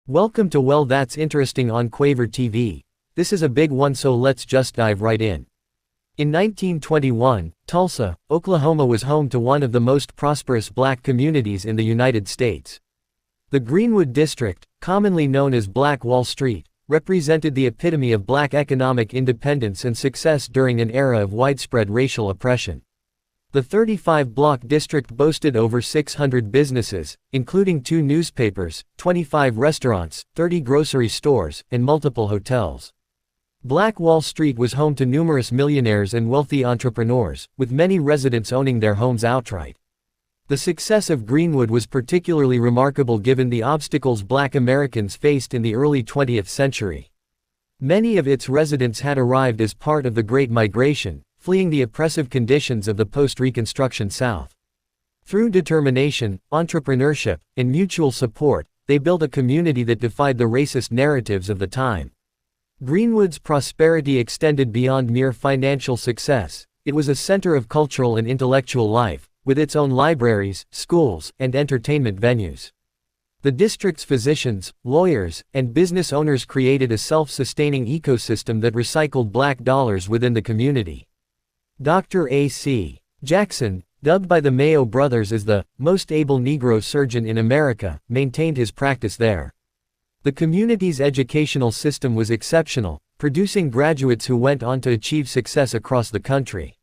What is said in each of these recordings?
Welcome to Well That's Interesting on Quaver TV. This is a big one, so let's just dive right in. In 1921, Tulsa, Oklahoma was home to one of the most prosperous black communities in the United States. The Greenwood District, commonly known as Black Wall Street, represented the epitome of black economic independence and success during an era of widespread racial oppression. The 35-block district boasted over 600 businesses, including 2 newspapers, 25 restaurants, 30 grocery stores, and multiple hotels. Black Wall Street was home to numerous millionaires and wealthy entrepreneurs, with many residents owning their homes outright. The success of Greenwood was particularly remarkable given the obstacles black Americans faced in the early 20th century. Many of its residents had arrived as part of the Great Migration, fleeing the oppressive conditions of the post-Reconstruction South. Through determination, entrepreneurship, and mutual support, they built a community that defied the racist narratives of the time. Greenwood's prosperity extended beyond mere financial success. It was a center of cultural and intellectual life, with its own libraries, schools, and entertainment venues. The district's physicians, lawyers, and business owners created a self-sustaining ecosystem that recycled black dollars within the community. Dr. A.C. Jackson, dubbed by the Mayo brothers as the most able Negro surgeon in America, maintained his practice there. The community's educational system was exceptional, producing graduates who went on to achieve success across the country.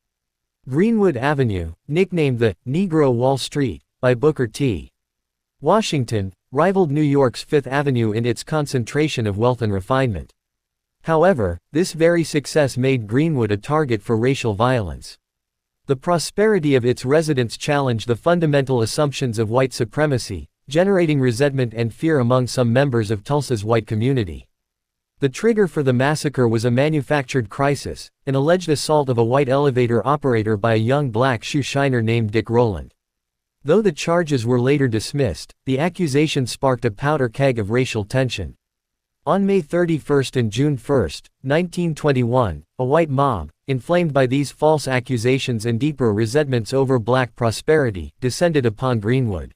Greenwood Avenue, nicknamed the Negro Wall Street by Booker T. Washington, rivaled New York's Fifth Avenue in its concentration of wealth and refinement. However, this very success made Greenwood a target for racial violence. The prosperity of its residents challenged the fundamental assumptions of white supremacy, generating resentment and fear among some members of Tulsa's white community. The trigger for the massacre was a manufactured crisis, an alleged assault of a white elevator operator by a young black shoe shiner named Dick Rowland. Though the charges were later dismissed, the accusation sparked a powder keg of racial tension. On May 31 and June 1, 1921, a white mob, inflamed by these false accusations and deeper resentments over black prosperity, descended upon Greenwood.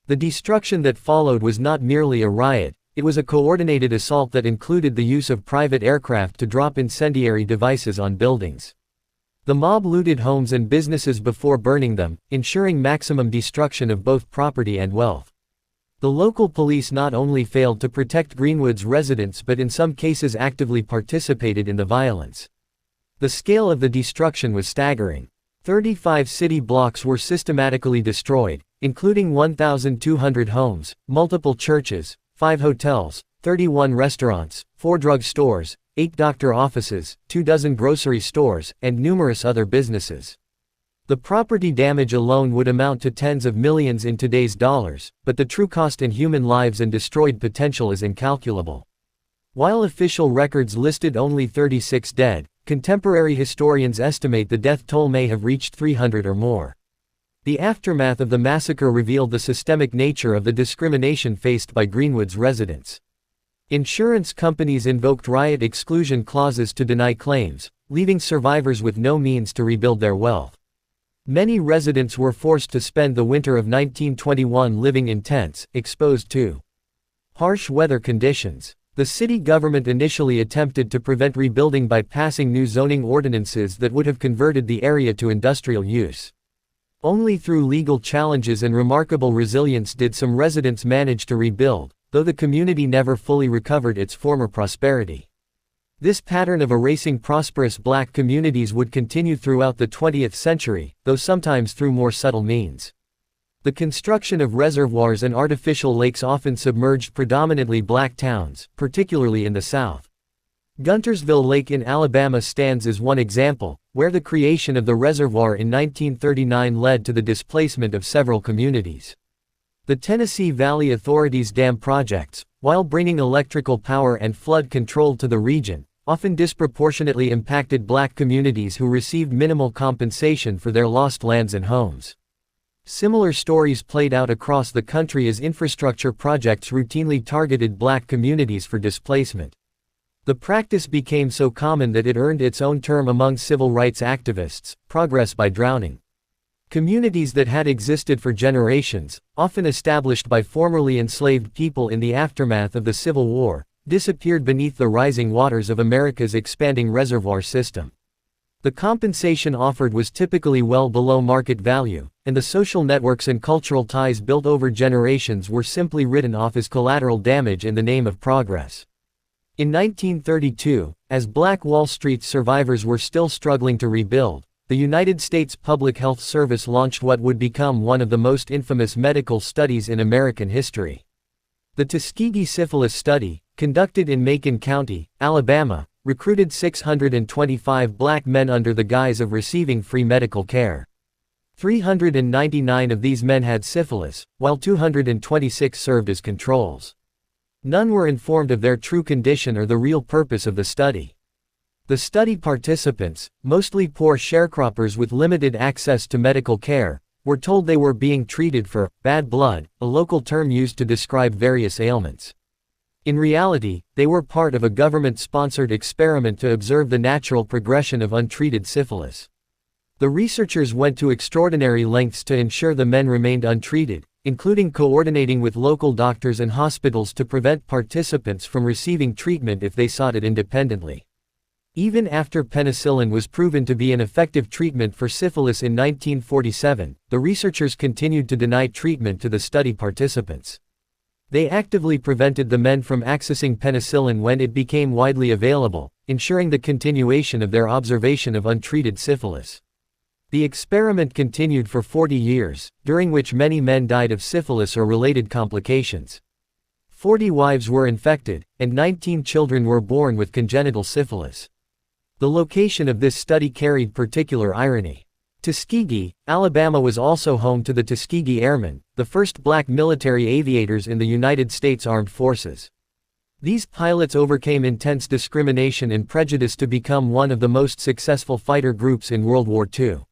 The destruction that followed was not merely a riot, it was a coordinated assault that included the use of private aircraft to drop incendiary devices on buildings. The mob looted homes and businesses before burning them, ensuring maximum destruction of both property and wealth. The local police not only failed to protect Greenwood's residents but in some cases actively participated in the violence. The scale of the destruction was staggering. 35 city blocks were systematically destroyed, including 1,200 homes, multiple churches, 5 hotels, 31 restaurants, 4 drug stores, 8 doctor offices, 24 grocery stores, and numerous other businesses. The property damage alone would amount to tens of millions in today's dollars, but the true cost in human lives and destroyed potential is incalculable. While official records listed only 36 dead, contemporary historians estimate the death toll may have reached 300 or more. The aftermath of the massacre revealed the systemic nature of the discrimination faced by Greenwood's residents. Insurance companies invoked riot exclusion clauses to deny claims, leaving survivors with no means to rebuild their wealth. Many residents were forced to spend the winter of 1921 living in tents, exposed to harsh weather conditions. The city government initially attempted to prevent rebuilding by passing new zoning ordinances that would have converted the area to industrial use. Only through legal challenges and remarkable resilience did some residents manage to rebuild, though the community never fully recovered its former prosperity. This pattern of erasing prosperous black communities would continue throughout the 20th century, though sometimes through more subtle means. The construction of reservoirs and artificial lakes often submerged predominantly black towns, particularly in the South. Guntersville Lake in Alabama stands as one example, where the creation of the reservoir in 1939 led to the displacement of several communities. The Tennessee Valley Authority's dam projects, while bringing electrical power and flood control to the region, often disproportionately impacted black communities who received minimal compensation for their lost lands and homes. Similar stories played out across the country as infrastructure projects routinely targeted black communities for displacement. The practice became so common that it earned its own term among civil rights activists, progress by drowning. Communities that had existed for generations, often established by formerly enslaved people in the aftermath of the Civil War, disappeared beneath the rising waters of America's expanding reservoir system. The compensation offered was typically well below market value, and the social networks and cultural ties built over generations were simply written off as collateral damage in the name of progress. In 1932, as Black Wall Street survivors were still struggling to rebuild, the United States Public Health Service launched what would become one of the most infamous medical studies in American history. The Tuskegee Syphilis study, conducted in Macon County, Alabama, recruited 625 black men under the guise of receiving free medical care. 399 of these men had syphilis, while 226 served as controls. None were informed of their true condition or the real purpose of the study. The study participants, mostly poor sharecroppers with limited access to medical care, were told they were being treated for bad blood, a local term used to describe various ailments. In reality, they were part of a government-sponsored experiment to observe the natural progression of untreated syphilis. The researchers went to extraordinary lengths to ensure the men remained untreated, including coordinating with local doctors and hospitals to prevent participants from receiving treatment if they sought it independently. Even after penicillin was proven to be an effective treatment for syphilis in 1947, the researchers continued to deny treatment to the study participants. They actively prevented the men from accessing penicillin when it became widely available, ensuring the continuation of their observation of untreated syphilis. The experiment continued for 40 years, during which many men died of syphilis or related complications. 40 wives were infected, and 19 children were born with congenital syphilis. The location of this study carried particular irony. Tuskegee, Alabama was also home to the Tuskegee Airmen, the first black military aviators in the United States Armed Forces. These pilots overcame intense discrimination and prejudice to become one of the most successful fighter groups in World War II.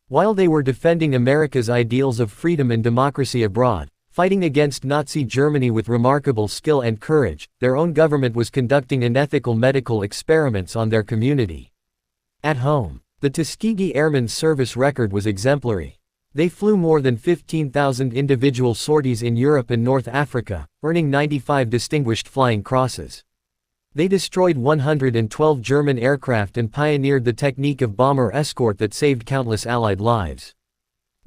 While they were defending America's ideals of freedom and democracy abroad, fighting against Nazi Germany with remarkable skill and courage, their own government was conducting unethical medical experiments on their community. At home, the Tuskegee Airmen's service record was exemplary. They flew more than 15,000 individual sorties in Europe and North Africa, earning 95 distinguished flying crosses. They destroyed 112 German aircraft and pioneered the technique of bomber escort that saved countless Allied lives.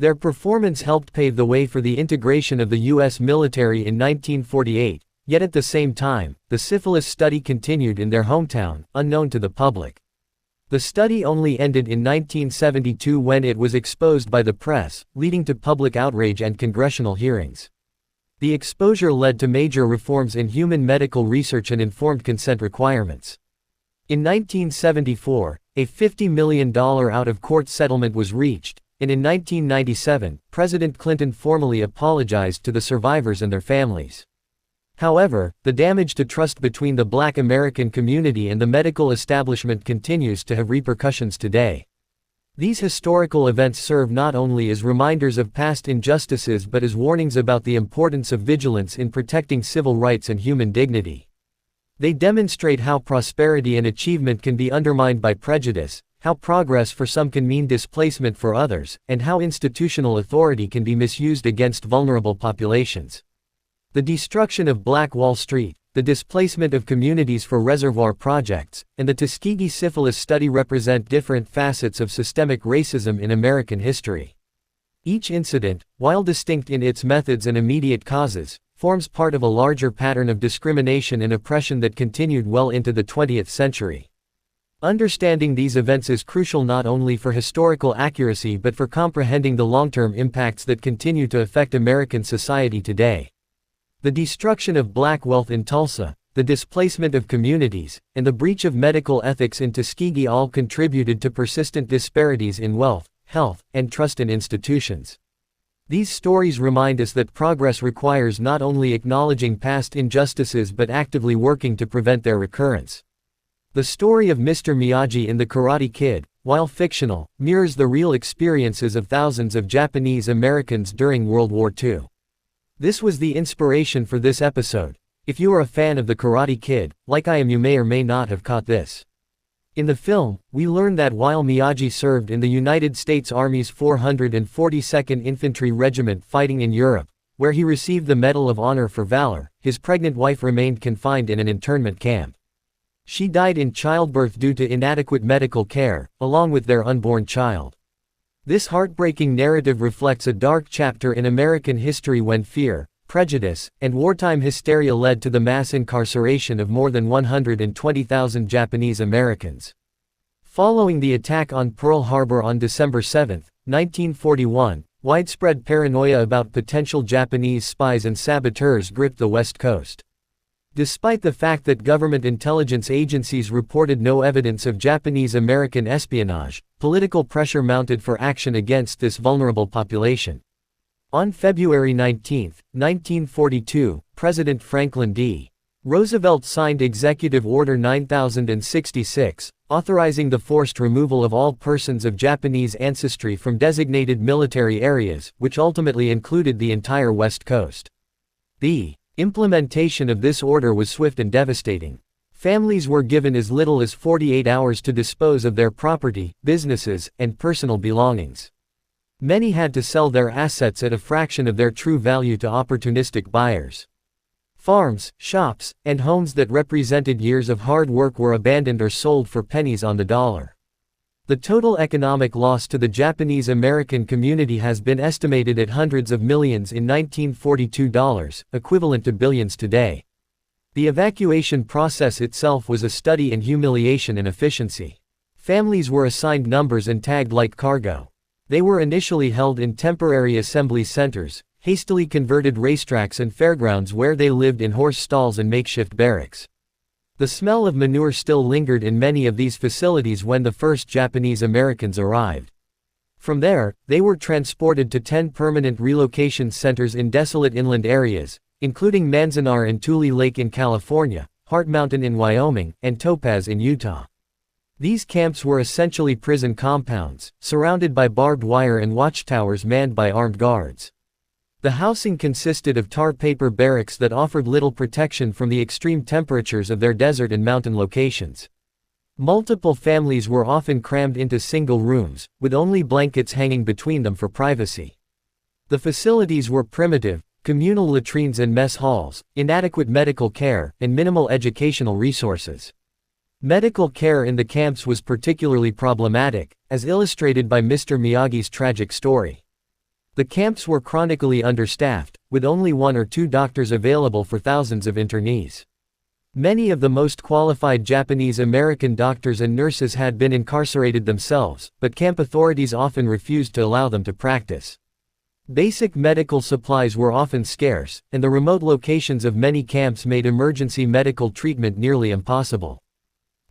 Their performance helped pave the way for the integration of the U.S. military in 1948, yet at the same time, the syphilis study continued in their hometown, unknown to the public. The study only ended in 1972 when it was exposed by the press, leading to public outrage and congressional hearings. The exposure led to major reforms in human medical research and informed consent requirements. In 1974, a $50 million out-of-court settlement was reached, and in 1997, President Clinton formally apologized to the survivors and their families. However, the damage to trust between the Black American community and the medical establishment continues to have repercussions today. These historical events serve not only as reminders of past injustices but as warnings about the importance of vigilance in protecting civil rights and human dignity. They demonstrate how prosperity and achievement can be undermined by prejudice, how progress for some can mean displacement for others, and how institutional authority can be misused against vulnerable populations. The destruction of Black Wall Street, the displacement of communities for reservoir projects, and the Tuskegee Syphilis study represent different facets of systemic racism in American history. Each incident, while distinct in its methods and immediate causes, forms part of a larger pattern of discrimination and oppression that continued well into the 20th century. Understanding these events is crucial not only for historical accuracy but for comprehending the long-term impacts that continue to affect American society today. The destruction of black wealth in Tulsa, the displacement of communities, and the breach of medical ethics in Tuskegee all contributed to persistent disparities in wealth, health, and trust in institutions. These stories remind us that progress requires not only acknowledging past injustices but actively working to prevent their recurrence. The story of Mr. Miyagi in The Karate Kid, while fictional, mirrors the real experiences of thousands of Japanese Americans during World War II. This was the inspiration for this episode. If you are a fan of The Karate Kid, like I am, you may or may not have caught this. In the film, we learn that while Miyagi served in the United States Army's 442nd Infantry Regiment fighting in Europe, where he received the Medal of Honor for valor, his pregnant wife remained confined in an internment camp. She died in childbirth due to inadequate medical care, along with their unborn child. This heartbreaking narrative reflects a dark chapter in American history when fear, prejudice, and wartime hysteria led to the mass incarceration of more than 120,000 Japanese Americans. Following the attack on Pearl Harbor on December 7, 1941, widespread paranoia about potential Japanese spies and saboteurs gripped the West Coast. Despite the fact that government intelligence agencies reported no evidence of Japanese-American espionage, political pressure mounted for action against this vulnerable population. On February 19, 1942, President Franklin D. Roosevelt signed Executive Order 9066, authorizing the forced removal of all persons of Japanese ancestry from designated military areas, which ultimately included the entire West Coast. The implementation of this order was swift and devastating. Families were given as little as 48 hours to dispose of their property, businesses, and personal belongings. Many had to sell their assets at a fraction of their true value to opportunistic buyers. Farms, shops, and homes that represented years of hard work were abandoned or sold for pennies on the dollar. The total economic loss to the Japanese American community has been estimated at hundreds of millions in 1942 dollars, equivalent to billions today. The evacuation process itself was a study in humiliation and efficiency. Families were assigned numbers and tagged like cargo. They were initially held in temporary assembly centers, hastily converted racetracks and fairgrounds where they lived in horse stalls and makeshift barracks. The smell of manure still lingered in many of these facilities when the first Japanese Americans arrived. From there, they were transported to 10 permanent relocation centers in desolate inland areas, including Manzanar and Tule Lake in California, Heart Mountain in Wyoming, and Topaz in Utah. These camps were essentially prison compounds, surrounded by barbed wire and watchtowers manned by armed guards. The housing consisted of tar paper barracks that offered little protection from the extreme temperatures of their desert and mountain locations. Multiple families were often crammed into single rooms, with only blankets hanging between them for privacy. The facilities were primitive, communal latrines and mess halls, inadequate medical care, and minimal educational resources. Medical care in the camps was particularly problematic, as illustrated by Mr. Miyagi's tragic story. The camps were chronically understaffed, with only 1 or 2 doctors available for thousands of internees. Many of the most qualified Japanese American doctors and nurses had been incarcerated themselves, but camp authorities often refused to allow them to practice. Basic medical supplies were often scarce, and the remote locations of many camps made emergency medical treatment nearly impossible.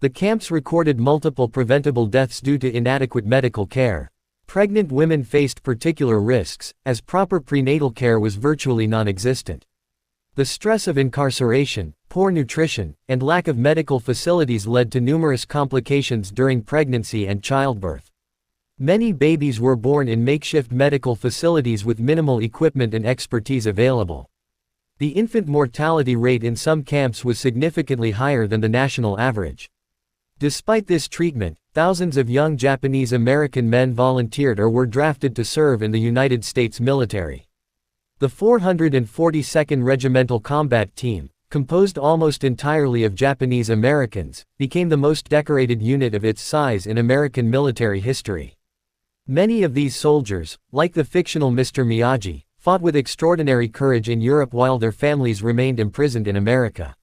The camps recorded multiple preventable deaths due to inadequate medical care. Pregnant women faced particular risks, as proper prenatal care was virtually non-existent. The stress of incarceration, poor nutrition, and lack of medical facilities led to numerous complications during pregnancy and childbirth. Many babies were born in makeshift medical facilities with minimal equipment and expertise available. The infant mortality rate in some camps was significantly higher than the national average. Despite this treatment, thousands of young Japanese American men volunteered or were drafted to serve in the United States military. The 442nd Regimental Combat Team, composed almost entirely of Japanese Americans, became the most decorated unit of its size in American military history. Many of these soldiers, like the fictional Mr. Miyagi, fought with extraordinary courage in Europe while their families remained imprisoned in America.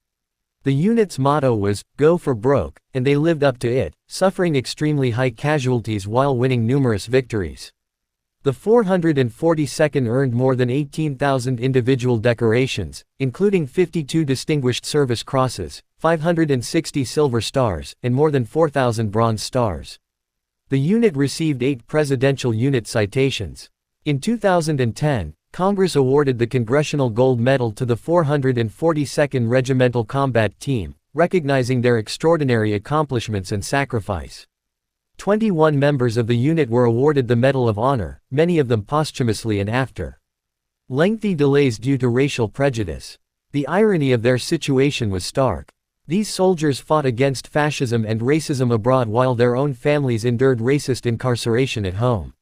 The unit's motto was, "Go for broke," and they lived up to it, suffering extremely high casualties while winning numerous victories. The 442nd earned more than 18,000 individual decorations, including 52 Distinguished Service Crosses, 560 Silver Stars, and more than 4,000 Bronze Stars. The unit received 8 Presidential Unit citations. In 2010, Congress awarded the Congressional Gold Medal to the 442nd Regimental Combat Team, recognizing their extraordinary accomplishments and sacrifice. 21 members of the unit were awarded the Medal of Honor, many of them posthumously and after lengthy delays due to racial prejudice. The irony of their situation was stark. These soldiers fought against fascism and racism abroad while their own families endured racist incarceration at home.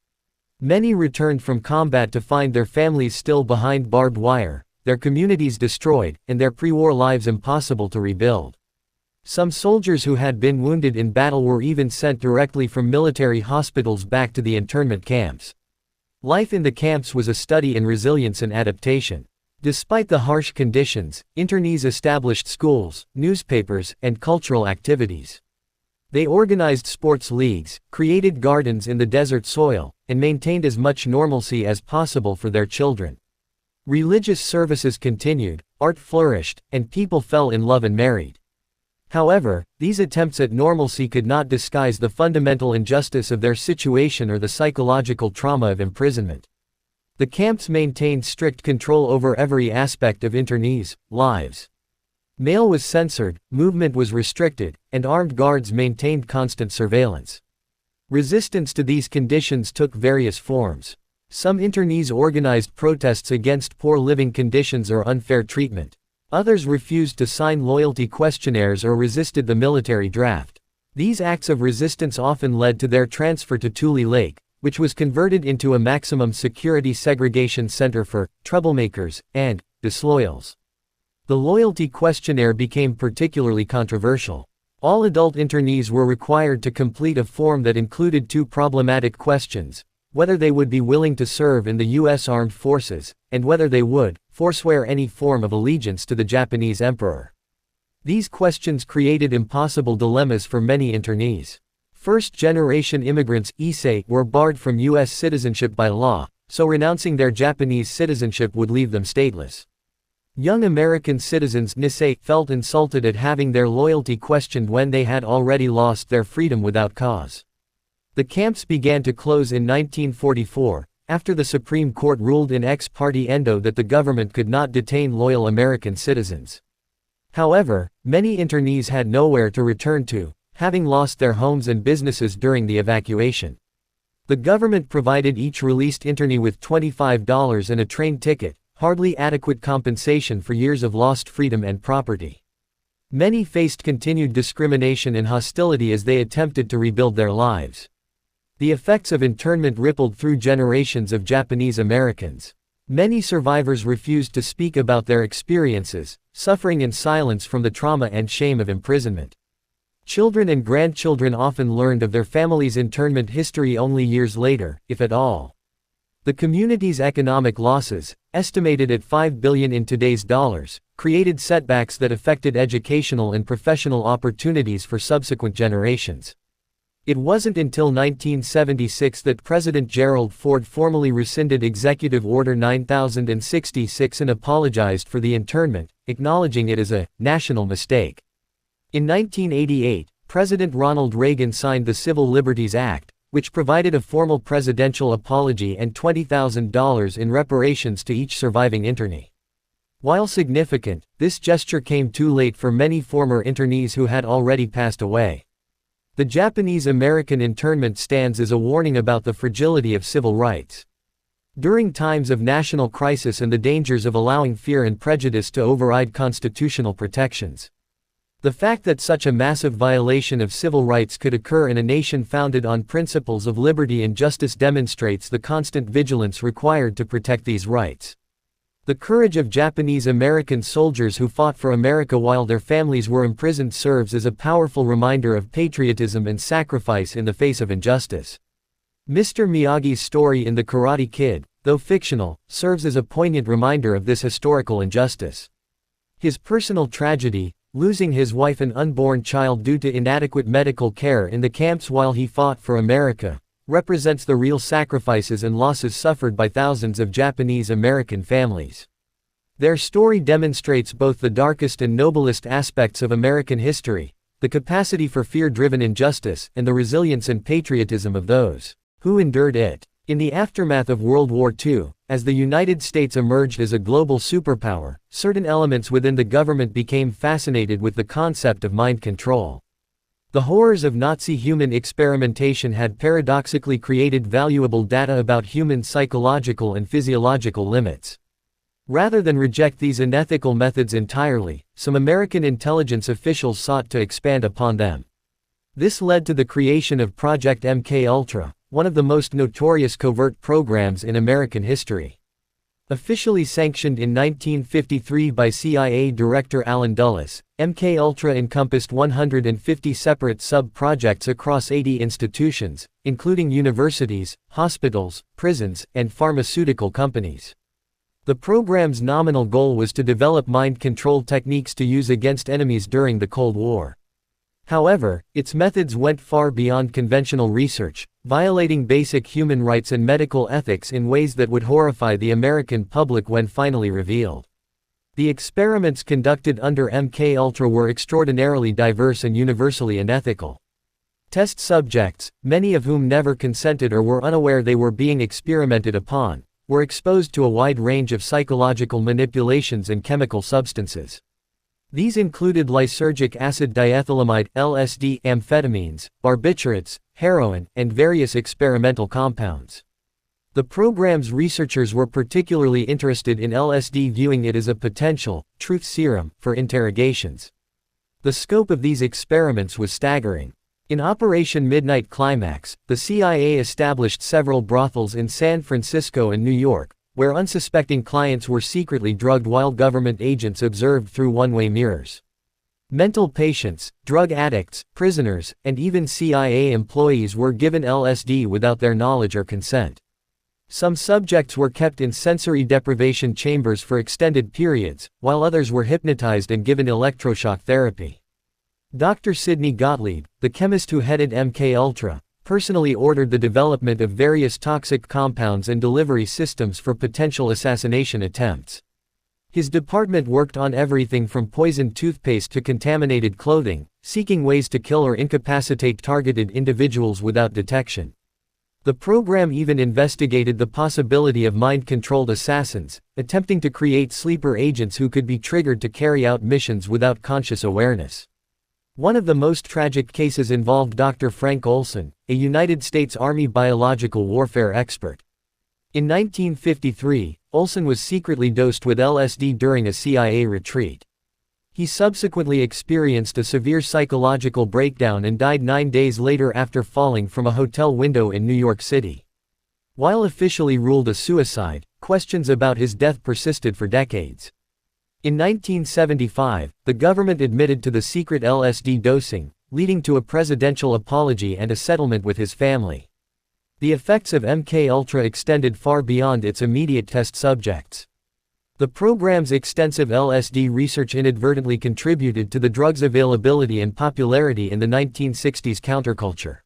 Many returned from combat to find their families still behind barbed wire, their communities destroyed, and their pre-war lives impossible to rebuild. Some soldiers who had been wounded in battle were even sent directly from military hospitals back to the internment camps. Life in the camps was a study in resilience and adaptation. Despite the harsh conditions, internees established schools, newspapers, and cultural activities. They organized sports leagues, created gardens in the desert soil, and maintained as much normalcy as possible for their children. Religious services continued, art flourished, and people fell in love and married. However, these attempts at normalcy could not disguise the fundamental injustice of their situation or the psychological trauma of imprisonment. The camps maintained strict control over every aspect of internees' lives. Mail was censored, movement was restricted, and armed guards maintained constant surveillance. Resistance to these conditions took various forms. Some internees organized protests against poor living conditions or unfair treatment. Others refused to sign loyalty questionnaires or resisted the military draft. These acts of resistance often led to their transfer to Tule Lake, which was converted into a maximum security segregation center for troublemakers and disloyals. The loyalty questionnaire became particularly controversial. All adult internees were required to complete a form that included two problematic questions: whether they would be willing to serve in the U.S. Armed Forces, and whether they would forswear any form of allegiance to the Japanese emperor. These questions created impossible dilemmas for many internees. First-generation immigrants (Issei) were barred from U.S. citizenship by law, so renouncing their Japanese citizenship would leave them stateless. Young American citizens (Nisei) felt insulted at having their loyalty questioned when they had already lost their freedom without cause. The camps began to close in 1944, after the Supreme Court ruled in ex parte endo that the government could not detain loyal American citizens. However, many internees had nowhere to return to, having lost their homes and businesses during the evacuation. The government provided each released internee with $25 and a train ticket, hardly adequate compensation for years of lost freedom and property. Many faced continued discrimination and hostility as they attempted to rebuild their lives. The effects of internment rippled through generations of Japanese Americans. Many survivors refused to speak about their experiences, suffering in silence from the trauma and shame of imprisonment. Children and grandchildren often learned of their family's internment history only years later, if at all. The community's economic losses, estimated at $5 billion in today's dollars, created setbacks that affected educational and professional opportunities for subsequent generations. It wasn't until 1976 that President Gerald Ford formally rescinded Executive Order 9066 and apologized for the internment, acknowledging it as a national mistake. In 1988, President Ronald Reagan signed the Civil Liberties Act, which provided a formal presidential apology and $20,000 in reparations to each surviving internee. While significant, this gesture came too late for many former internees who had already passed away. The Japanese-American internment stands as a warning about the fragility of civil rights. During times of national crisis and the dangers of allowing fear and prejudice to override constitutional protections. The fact that such a massive violation of civil rights could occur in a nation founded on principles of liberty and justice demonstrates the constant vigilance required to protect these rights. The courage of Japanese-American soldiers who fought for America while their families were imprisoned serves as a powerful reminder of patriotism and sacrifice in the face of injustice. Mr. Miyagi's story in The Karate Kid, though fictional, serves as a poignant reminder of this historical injustice. His personal tragedy, losing his wife and unborn child due to inadequate medical care in the camps while he fought for America, represents the real sacrifices and losses suffered by thousands of Japanese American families. Their story demonstrates both the darkest and noblest aspects of American history, the capacity for fear-driven injustice, and the resilience and patriotism of those who endured it. In the aftermath of World War II, as the United States emerged as a global superpower, certain elements within the government became fascinated with the concept of mind control. The horrors of Nazi human experimentation had paradoxically created valuable data about human psychological and physiological limits. Rather than reject these unethical methods entirely, some American intelligence officials sought to expand upon them. This led to the creation of Project MKUltra, one of the most notorious covert programs in American history. Officially sanctioned in 1953 by CIA Director Allen Dulles, MKUltra encompassed 150 separate sub-projects across 80 institutions, including universities, hospitals, prisons, and pharmaceutical companies. The program's nominal goal was to develop mind control techniques to use against enemies during the Cold War. However, its methods went far beyond conventional research, violating basic human rights and medical ethics in ways that would horrify the American public when finally revealed. The experiments conducted under MKUltra were extraordinarily diverse and universally unethical. Test subjects, many of whom never consented or were unaware they were being experimented upon, were exposed to a wide range of psychological manipulations and chemical substances. These included lysergic acid diethylamide, LSD, amphetamines, barbiturates, heroin, and various experimental compounds. The program's researchers were particularly interested in LSD, viewing it as a potential truth serum for interrogations. The scope of these experiments was staggering. In Operation Midnight Climax, the CIA established several brothels in San Francisco and New York, where unsuspecting clients were secretly drugged while government agents observed through one-way mirrors. Mental patients, drug addicts, prisoners, and even CIA employees were given LSD without their knowledge or consent. Some subjects were kept in sensory deprivation chambers for extended periods, while others were hypnotized and given electroshock therapy. Dr. Sidney Gottlieb, the chemist who headed MKUltra, personally ordered the development of various toxic compounds and delivery systems for potential assassination attempts. His department worked on everything from poisoned toothpaste to contaminated clothing, seeking ways to kill or incapacitate targeted individuals without detection. The program even investigated the possibility of mind-controlled assassins, attempting to create sleeper agents who could be triggered to carry out missions without conscious awareness. One of the most tragic cases involved Dr. Frank Olson, a United States Army biological warfare expert. In 1953, Olson was secretly dosed with LSD during a CIA retreat. He subsequently experienced a severe psychological breakdown and died 9 days later after falling from a hotel window in New York City. While officially ruled a suicide, questions about his death persisted for decades. In 1975, the government admitted to the secret LSD dosing, leading to a presidential apology and a settlement with his family. The effects of MKUltra extended far beyond its immediate test subjects. The program's extensive LSD research inadvertently contributed to the drug's availability and popularity in the 1960s counterculture.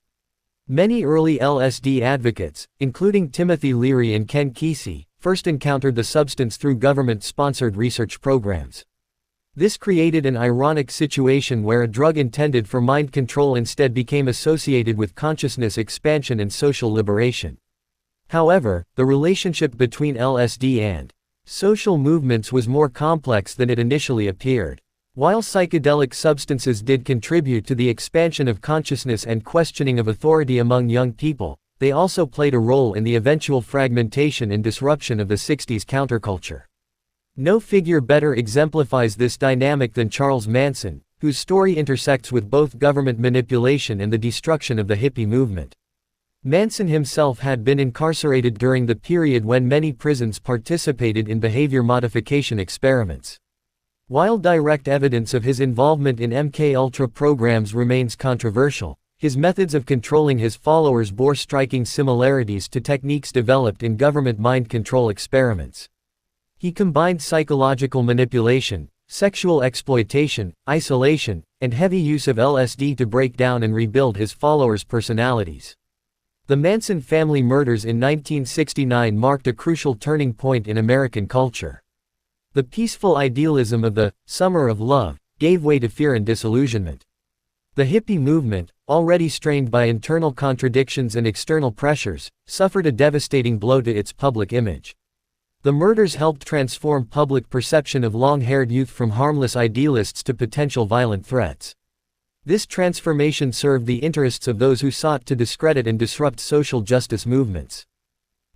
Many early LSD advocates, including Timothy Leary and Ken Kesey, first encountered the substance through government-sponsored research programs. This created an ironic situation where a drug intended for mind control instead became associated with consciousness expansion and social liberation. However, the relationship between LSD and social movements was more complex than it initially appeared. While psychedelic substances did contribute to the expansion of consciousness and questioning of authority among young people, they also played a role in the eventual fragmentation and disruption of the 60s counterculture. No figure better exemplifies this dynamic than Charles Manson, whose story intersects with both government manipulation and the destruction of the hippie movement. Manson himself had been incarcerated during the period when many prisons participated in behavior modification experiments. While direct evidence of his involvement in MKUltra programs remains controversial, his methods of controlling his followers bore striking similarities to techniques developed in government mind control experiments. He combined psychological manipulation, sexual exploitation, isolation, and heavy use of LSD to break down and rebuild his followers' personalities. The Manson family murders in 1969 marked a crucial turning point in American culture. The peaceful idealism of the "summer of love" gave way to fear and disillusionment. The hippie movement, already strained by internal contradictions and external pressures, suffered a devastating blow to its public image. The murders helped transform public perception of long-haired youth from harmless idealists to potential violent threats. This transformation served the interests of those who sought to discredit and disrupt social justice movements.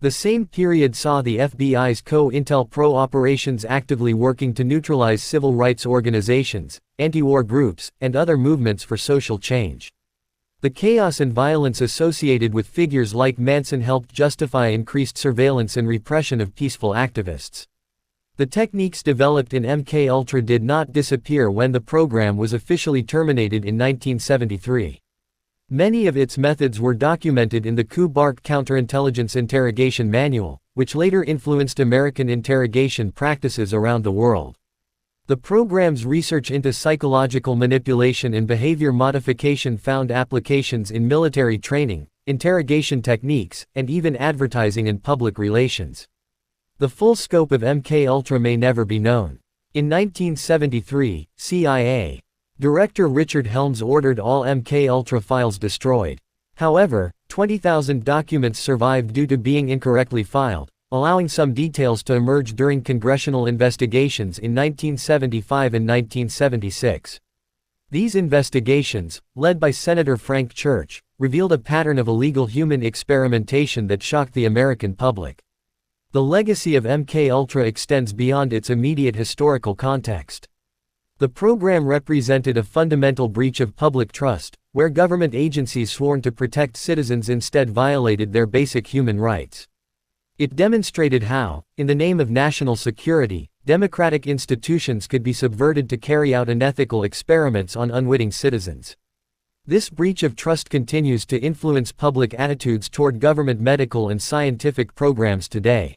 The same period saw the FBI's COINTELPRO operations actively working to neutralize civil rights organizations, anti-war groups, and other movements for social change. The chaos and violence associated with figures like Manson helped justify increased surveillance and repression of peaceful activists. The techniques developed in MKUltra did not disappear when the program was officially terminated in 1973. Many of its methods were documented in the Kubark Counterintelligence Interrogation Manual, which later influenced American interrogation practices around the world. The program's research into psychological manipulation and behavior modification found applications in military training, interrogation techniques, and even advertising and public relations. The full scope of MKUltra may never be known. In 1973, CIA Director Richard Helms ordered all MKUltra files destroyed. However, 20,000 documents survived due to being incorrectly filed, allowing some details to emerge during congressional investigations in 1975 and 1976. These investigations, led by Senator Frank Church, revealed a pattern of illegal human experimentation that shocked the American public. The legacy of MKUltra extends beyond its immediate historical context. The program represented a fundamental breach of public trust, where government agencies sworn to protect citizens instead violated their basic human rights. It demonstrated how, in the name of national security, democratic institutions could be subverted to carry out unethical experiments on unwitting citizens. This breach of trust continues to influence public attitudes toward government medical and scientific programs today.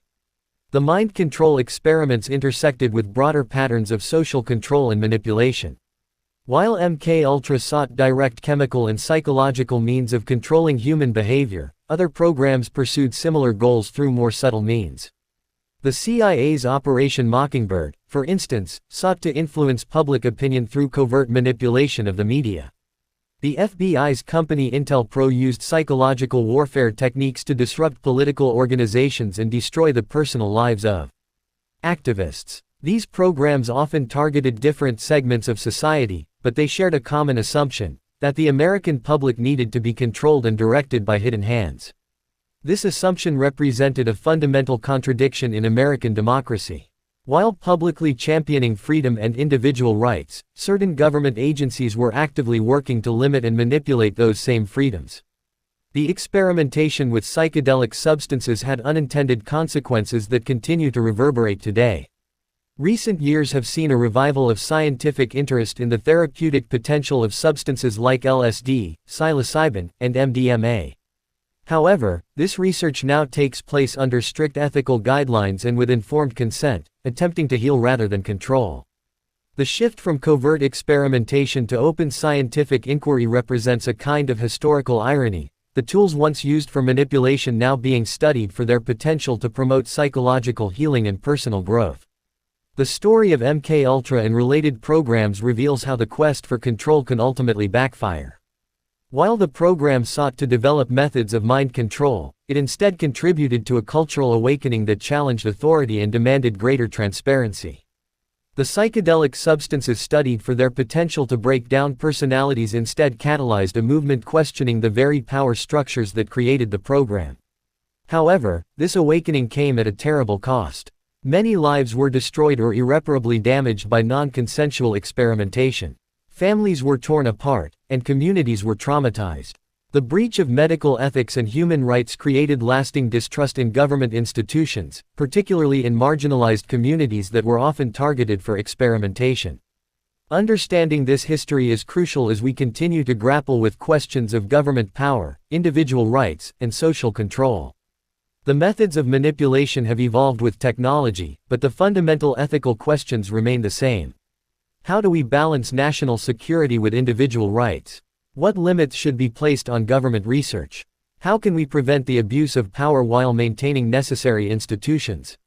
The mind control experiments intersected with broader patterns of social control and manipulation. While MKUltra sought direct chemical and psychological means of controlling human behavior, other programs pursued similar goals through more subtle means. The CIA's Operation Mockingbird, for instance, sought to influence public opinion through covert manipulation of the media. The FBI's company IntelPro used psychological warfare techniques to disrupt political organizations and destroy the personal lives of activists. These programs often targeted different segments of society, but they shared a common assumption, that the American public needed to be controlled and directed by hidden hands. This assumption represented a fundamental contradiction in American democracy. While publicly championing freedom and individual rights, certain government agencies were actively working to limit and manipulate those same freedoms. The experimentation with psychedelic substances had unintended consequences that continue to reverberate today. Recent years have seen a revival of scientific interest in the therapeutic potential of substances like LSD, psilocybin, and MDMA. However, this research now takes place under strict ethical guidelines and with informed consent, attempting to heal rather than control. The shift from covert experimentation to open scientific inquiry represents a kind of historical irony, the tools once used for manipulation now being studied for their potential to promote psychological healing and personal growth. The story of MKUltra and related programs reveals how the quest for control can ultimately backfire. While the program sought to develop methods of mind control, it instead contributed to a cultural awakening that challenged authority and demanded greater transparency. The psychedelic substances studied for their potential to break down personalities instead catalyzed a movement questioning the very power structures that created the program. However, this awakening came at a terrible cost. Many lives were destroyed or irreparably damaged by non-consensual experimentation. Families were torn apart, and communities were traumatized. The breach of medical ethics and human rights created lasting distrust in government institutions, particularly in marginalized communities that were often targeted for experimentation. Understanding this history is crucial as we continue to grapple with questions of government power, individual rights, and social control. The methods of manipulation have evolved with technology, but the fundamental ethical questions remain the same. How do we balance national security with individual rights? What limits should be placed on government research? How can we prevent the abuse of power while maintaining necessary institutions?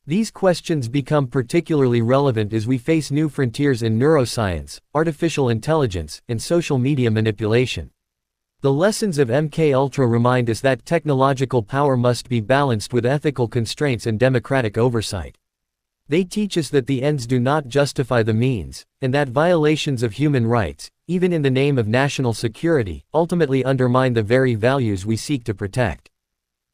These questions become particularly relevant as we face new frontiers in neuroscience, artificial intelligence, and social media manipulation. The lessons of MKUltra remind us that technological power must be balanced with ethical constraints and democratic oversight. They teach us that the ends do not justify the means, and that violations of human rights, even in the name of national security, ultimately undermine the very values we seek to protect.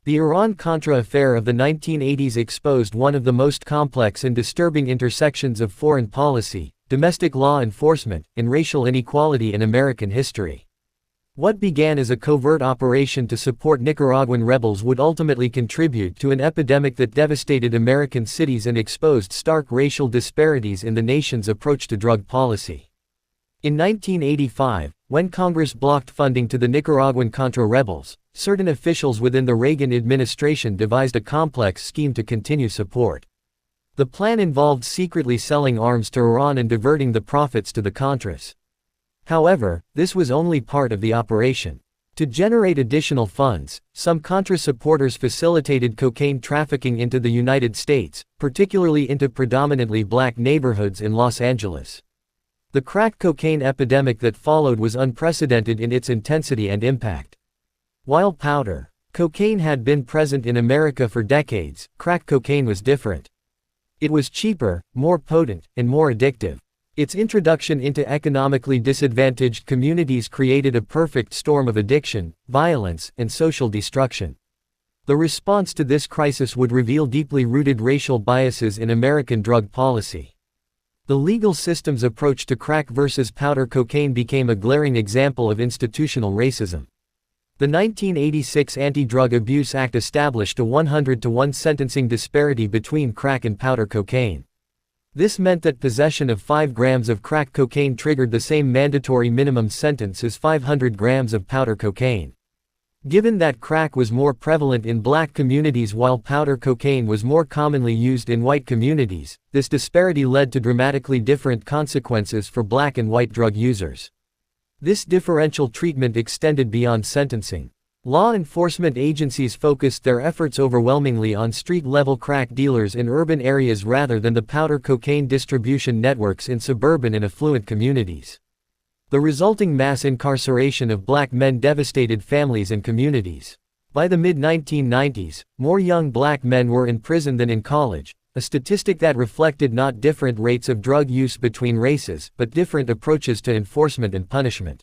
The Iran-Contra affair of the 1980s exposed one of the most complex and disturbing intersections of foreign policy, domestic law enforcement, and racial inequality in American history. What began as a covert operation to support Nicaraguan rebels would ultimately contribute to an epidemic that devastated American cities and exposed stark racial disparities in the nation's approach to drug policy. In 1985, when Congress blocked funding to the Nicaraguan Contra rebels, certain officials within the Reagan administration devised a complex scheme to continue support. The plan involved secretly selling arms to Iran and diverting the profits to the Contras. However, this was only part of the operation. To generate additional funds, some Contra supporters facilitated cocaine trafficking into the United States, particularly into predominantly black neighborhoods in Los Angeles. The crack cocaine epidemic that followed was unprecedented in its intensity and impact. While powder cocaine had been present in America for decades, crack cocaine was different. It was cheaper, more potent, and more addictive. Its introduction into economically disadvantaged communities created a perfect storm of addiction, violence, and social destruction. The response to this crisis would reveal deeply rooted racial biases in American drug policy. The legal system's approach to crack versus powder cocaine became a glaring example of institutional racism. The 1986 Anti-Drug Abuse Act established a 100-to-1 sentencing disparity between crack and powder cocaine. This meant that possession of 5 grams of crack cocaine triggered the same mandatory minimum sentence as 500 grams of powder cocaine. Given that crack was more prevalent in black communities while powder cocaine was more commonly used in white communities, this disparity led to dramatically different consequences for black and white drug users. This differential treatment extended beyond sentencing. Law enforcement agencies focused their efforts overwhelmingly on street-level crack dealers in urban areas rather than the powder cocaine distribution networks in suburban and affluent communities. The resulting mass incarceration of black men devastated families and communities. By the mid-1990s, more young black men were in prison than in college, a statistic that reflected not different rates of drug use between races, but different approaches to enforcement and punishment.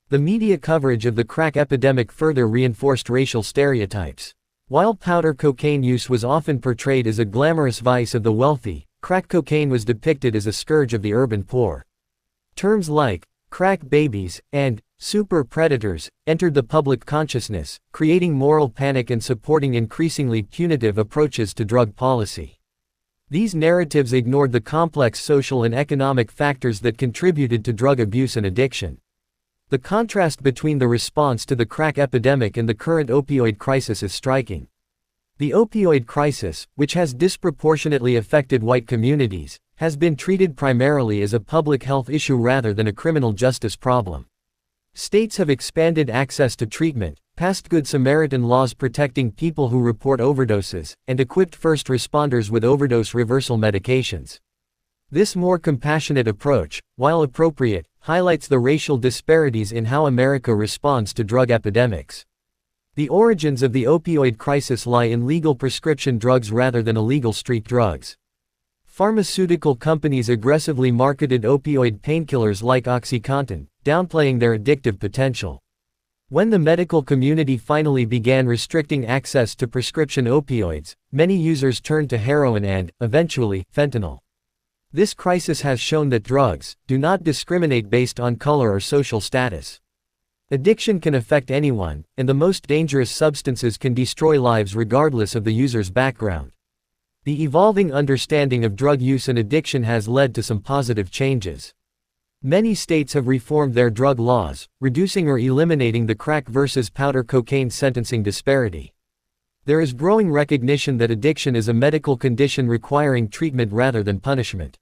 The media coverage of the crack epidemic further reinforced racial stereotypes. While powder cocaine use was often portrayed as a glamorous vice of the wealthy, crack cocaine was depicted as a scourge of the urban poor. Terms like crack babies and super predators entered the public consciousness, creating moral panic and supporting increasingly punitive approaches to drug policy. These narratives ignored the complex social and economic factors that contributed to drug abuse and addiction. The contrast between the response to the crack epidemic and the current opioid crisis is striking. The opioid crisis, which has disproportionately affected white communities, has been treated primarily as a public health issue rather than a criminal justice problem. States have expanded access to treatment, passed Good Samaritan laws protecting people who report overdoses, and equipped first responders with overdose reversal medications. This more compassionate approach, while appropriate, highlights the racial disparities in how America responds to drug epidemics. The origins of the opioid crisis lie in legal prescription drugs rather than illegal street drugs. Pharmaceutical companies aggressively marketed opioid painkillers like OxyContin, downplaying their addictive potential. When the medical community finally began restricting access to prescription opioids, many users turned to heroin and, eventually, fentanyl. This crisis has shown that drugs do not discriminate based on color or social status. Addiction can affect anyone, and the most dangerous substances can destroy lives regardless of the user's background. The evolving understanding of drug use and addiction has led to some positive changes. Many states have reformed their drug laws, reducing or eliminating the crack versus powder cocaine sentencing disparity. There is growing recognition that addiction is a medical condition requiring treatment rather than punishment.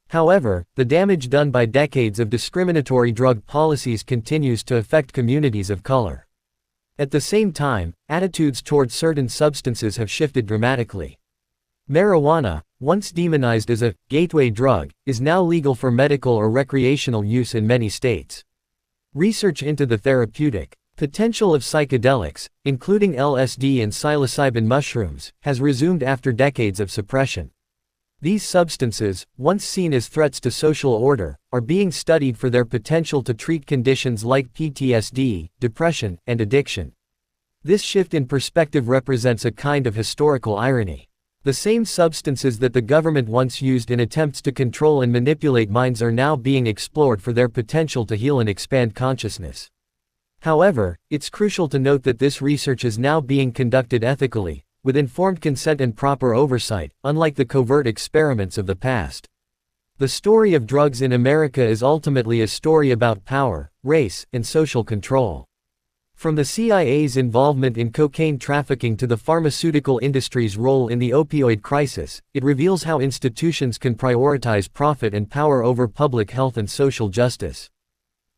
However, the damage done by decades of discriminatory drug policies continues to affect communities of color. At the same time, attitudes toward certain substances have shifted dramatically. Marijuana, once demonized as a gateway drug, is now legal for medical or recreational use in many states. Research into the therapeutic potential of psychedelics, including LSD and psilocybin mushrooms, has resumed after decades of suppression. These substances, once seen as threats to social order, are being studied for their potential to treat conditions like PTSD, depression, and addiction. This shift in perspective represents a kind of historical irony. The same substances that the government once used in attempts to control and manipulate minds are now being explored for their potential to heal and expand consciousness. However, it's crucial to note that this research is now being conducted ethically, with informed consent and proper oversight, unlike the covert experiments of the past. The story of drugs in America is ultimately a story about power, race, and social control. From the CIA's involvement in cocaine trafficking to the pharmaceutical industry's role in the opioid crisis, it reveals how institutions can prioritize profit and power over public health and social justice.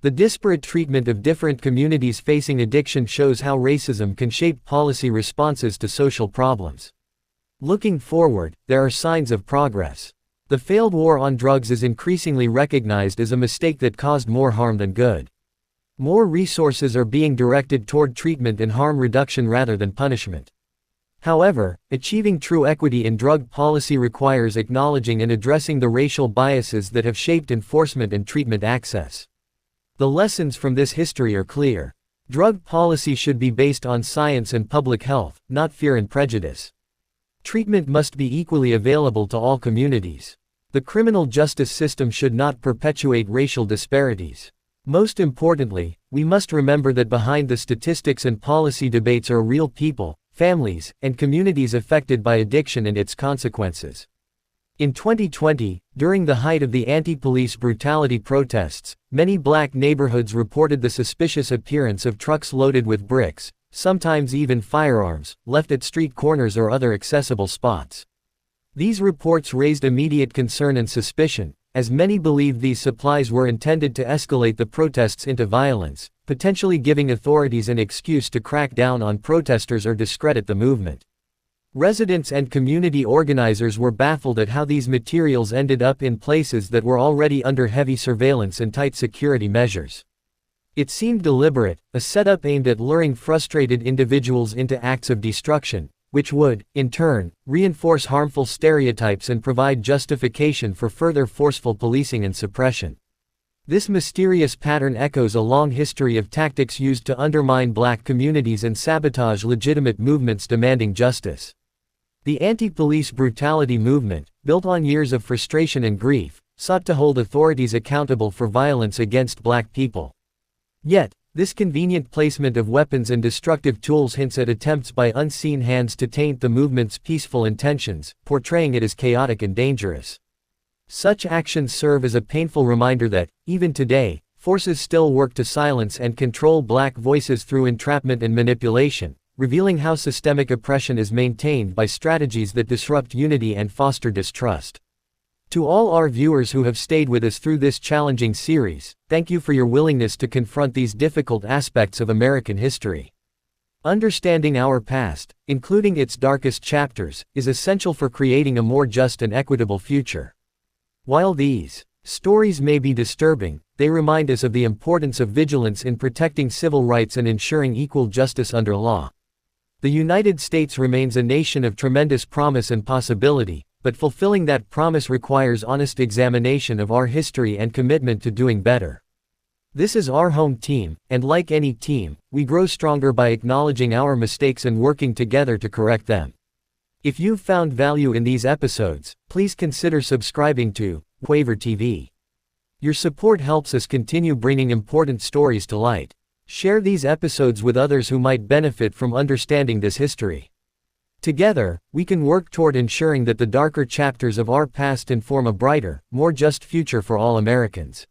The disparate treatment of different communities facing addiction shows how racism can shape policy responses to social problems. Looking forward, there are signs of progress. The failed war on drugs is increasingly recognized as a mistake that caused more harm than good. More resources are being directed toward treatment and harm reduction rather than punishment. However, achieving true equity in drug policy requires acknowledging and addressing the racial biases that have shaped enforcement and treatment access. The lessons from this history are clear. Drug policy should be based on science and public health, not fear and prejudice. Treatment must be equally available to all communities. The criminal justice system should not perpetuate racial disparities. Most importantly, we must remember that behind the statistics and policy debates are real people, families, and communities affected by addiction and its consequences. In 2020, during the height of the anti-police brutality protests, many black neighborhoods reported the suspicious appearance of trucks loaded with bricks, sometimes even firearms, left at street corners or other accessible spots. These reports raised immediate concern and suspicion, as many believed these supplies were intended to escalate the protests into violence, potentially giving authorities an excuse to crack down on protesters or discredit the movement. Residents and community organizers were baffled at how these materials ended up in places that were already under heavy surveillance and tight security measures. It seemed deliberate, a setup aimed at luring frustrated individuals into acts of destruction, which would, in turn, reinforce harmful stereotypes and provide justification for further forceful policing and suppression. This mysterious pattern echoes a long history of tactics used to undermine black communities and sabotage legitimate movements demanding justice. The anti-police brutality movement, built on years of frustration and grief, sought to hold authorities accountable for violence against black people. Yet, this convenient placement of weapons and destructive tools hints at attempts by unseen hands to taint the movement's peaceful intentions, portraying it as chaotic and dangerous. Such actions serve as a painful reminder that, even today, forces still work to silence and control black voices through entrapment and manipulation, revealing how systemic oppression is maintained by strategies that disrupt unity and foster distrust. To all our viewers who have stayed with us through this challenging series, thank you for your willingness to confront these difficult aspects of American history. Understanding our past, including its darkest chapters, is essential for creating a more just and equitable future. While these stories may be disturbing, they remind us of the importance of vigilance in protecting civil rights and ensuring equal justice under law. The United States remains a nation of tremendous promise and possibility, but fulfilling that promise requires honest examination of our history and commitment to doing better. This is our home team, and like any team, we grow stronger by acknowledging our mistakes and working together to correct them. If you've found value in these episodes, please consider subscribing to Quaver TV. Your support helps us continue bringing important stories to light. Share these episodes with others who might benefit from understanding this history. Together, we can work toward ensuring that the darker chapters of our past inform a brighter, more just future for all Americans.